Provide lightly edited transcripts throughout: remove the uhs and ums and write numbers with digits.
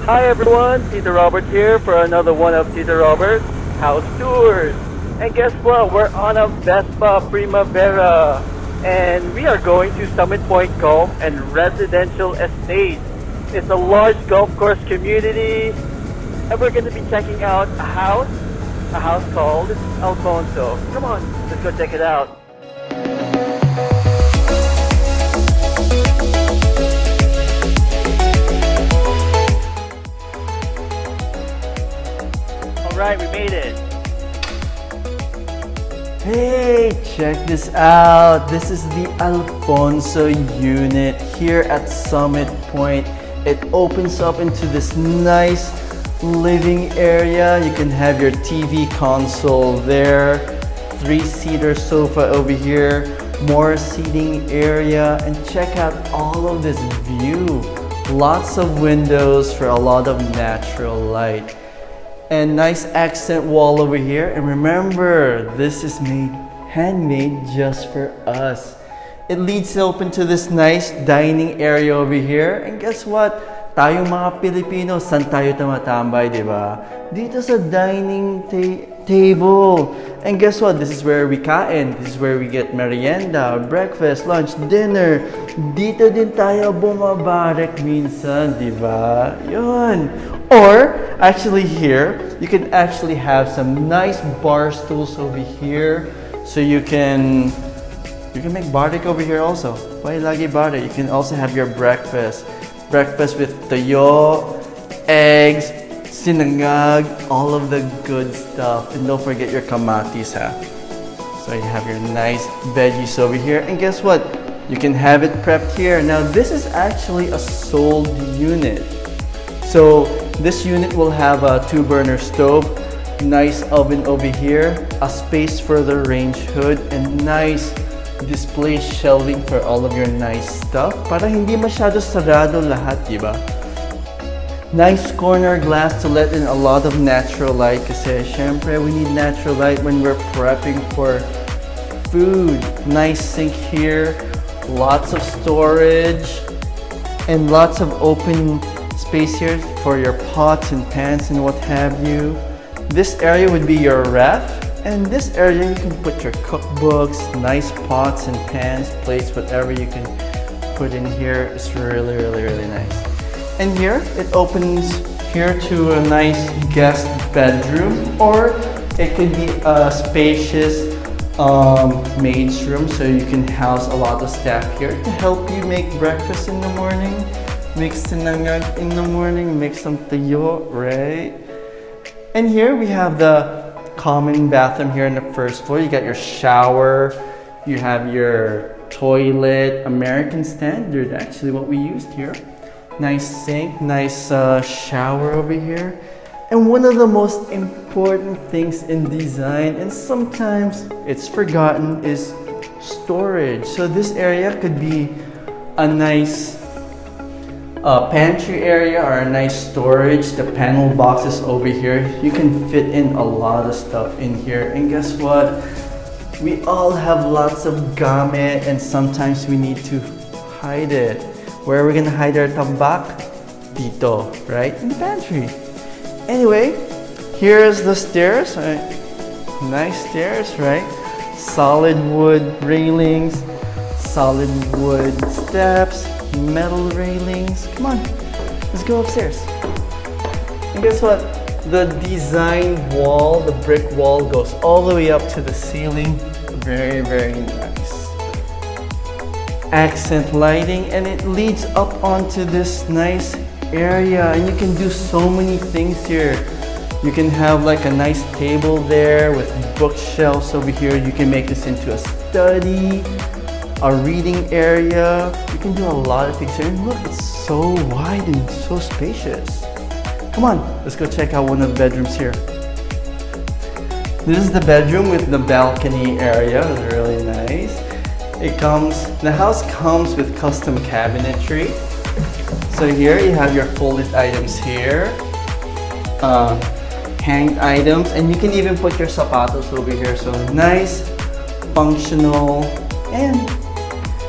Hi everyone, Tito Robert here for another one of Tito Robert's house tours. And guess what? We're on a Vespa Primavera and we are going to Summit Point Golf and Residential Estate. It's a large golf course community and we're going to be checking out a house called Alfonso. Come on, let's go check it out. Alright, we made it. Hey, check this out. This is the Alfonso unit here at Summit Point. It opens up into this nice living area. You can have your TV console there, 3-seater sofa over here, more seating area, and check out all of this view. Lots of windows for a lot of natural light. And nice accent wall over here. And remember, this is handmade just for us. It leads open to this nice dining area over here. And guess what? Tayo mga Pilipino, saan tayo tumatambay, di ba? Dito sa dining table. And guess what? This is where we kain. This is where we get merienda, breakfast, lunch, dinner. Dito din tayo bumabarek minsan, di ba? Yun. Or, actually here, you can actually have some nice bar stools over here. So you can make barek over here also. Why lagi barek? You can also have your breakfast. Breakfast with toyo, eggs, sinangag, all of the good stuff. And don't forget your kamatis, ha? So you have your nice veggies over here. And guess what? You can have it prepped here. Now this is actually a sold unit. So this unit will have a 2-burner stove, nice oven over here, a space for the range hood, and nice display shelving for all of your nice stuff para hindi masyado sarado lahat, diba? Nice corner glass to let in a lot of natural light kasi syempre we need natural light when we're prepping for food. Nice sink here, lots of storage, and lots of open space here for your pots and pans and what have you. This area would be your ref. And this area you can put your cookbooks, nice pots and pans, plates, whatever you can put in here. It's really, really, really nice. And here, it opens here to a nice guest bedroom, or it could be a spacious maid's room, so you can house a lot of staff here to help you make breakfast in the morning, make sinangag in the morning, make some tuyo, right? And here we have the common bathroom here on the first floor. You got your shower, you have your toilet, American standard actually what we used here. Nice sink, nice shower over here. And one of the most important things in design, and sometimes it's forgotten, is storage. So this area could be a nice pantry area or a nice storage. The panel boxes over here, you can fit in a lot of stuff in here. And guess what? We all have lots of gamit and sometimes we need to hide it. Where are we gonna hide our tabak? Dito, right? In the pantry. Anyway, here's the stairs. Right? Nice stairs, right? Solid wood railings, solid wood steps, metal railings. Come on, let's go upstairs. And guess what? The design wall, the brick wall goes all the way up to the ceiling. Very, very nice. Accent lighting, and it leads up onto this nice area, and you can do so many things here. You can have like a nice table there with bookshelves over here. You can make this into a study, a reading area. You can do a lot of things here. And look, it's so wide and so spacious. Come on, let's go check out one of the bedrooms here. This is the bedroom with the balcony area. It's really nice. The house comes with custom cabinetry. So here you have your folded items here, hanged items, and you can even put your zapatos over here. So nice, functional, and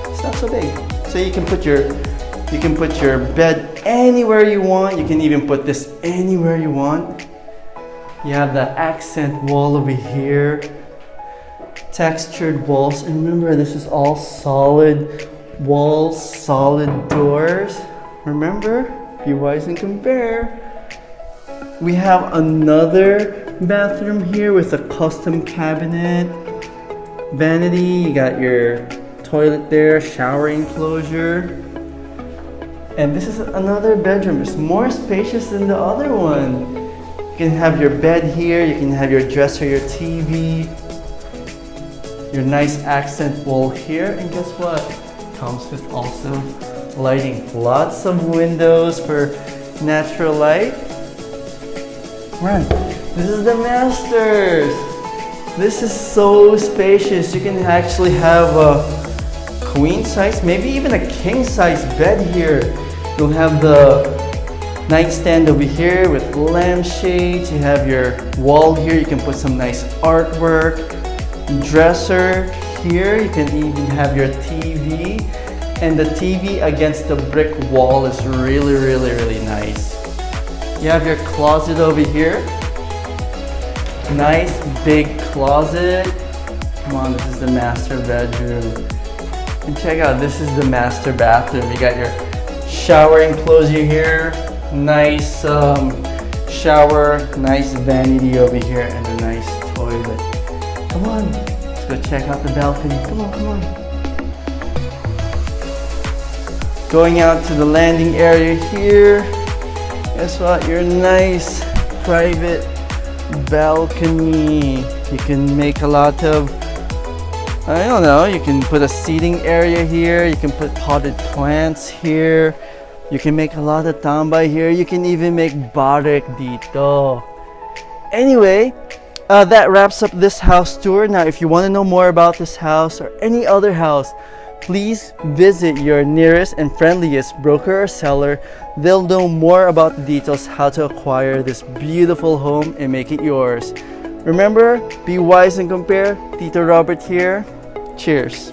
it's not so big. So you can put your bed anywhere you want. You can even put this anywhere you want. You have the accent wall over here, textured walls, and remember this is all solid walls, solid doors. Remember, be wise and compare. We have another bathroom here with a custom cabinet, vanity, you got your toilet there, shower enclosure. And this is another bedroom. It's more spacious than the other one. You can have your bed here, you can have your dresser, your TV, your nice accent wall here, and guess what? Comes with also lighting. Lots of windows for natural light. Run. This is the masters. This is so spacious. You can actually have a queen size, maybe even a king size bed here. You'll have the nightstand over here with lampshades. You have your wall here. You can put some nice artwork. Dresser here. You can even have your TV. And the TV against the brick wall is really nice. You have your closet over here. Nice big closet. Come on, this is the master bedroom. And check out, this is the master bathroom. You got your shower enclosure here. Nice shower, nice vanity over here, and a nice toilet. Come on, let's go check out the balcony. Come on. Going out to the landing area here. Guess what? Your nice private balcony. You can make a lot of, I don't know, you can put a seating area here. You can put potted plants here. You can make a lot of tambay here. You can even make barek dito. Anyway, that wraps up this house tour. Now, if you want to know more about this house or any other house, please visit your nearest and friendliest broker or seller. They'll know more about the details how to acquire this beautiful home and make it yours. Remember, be wise and compare. Tito Robert here. Cheers.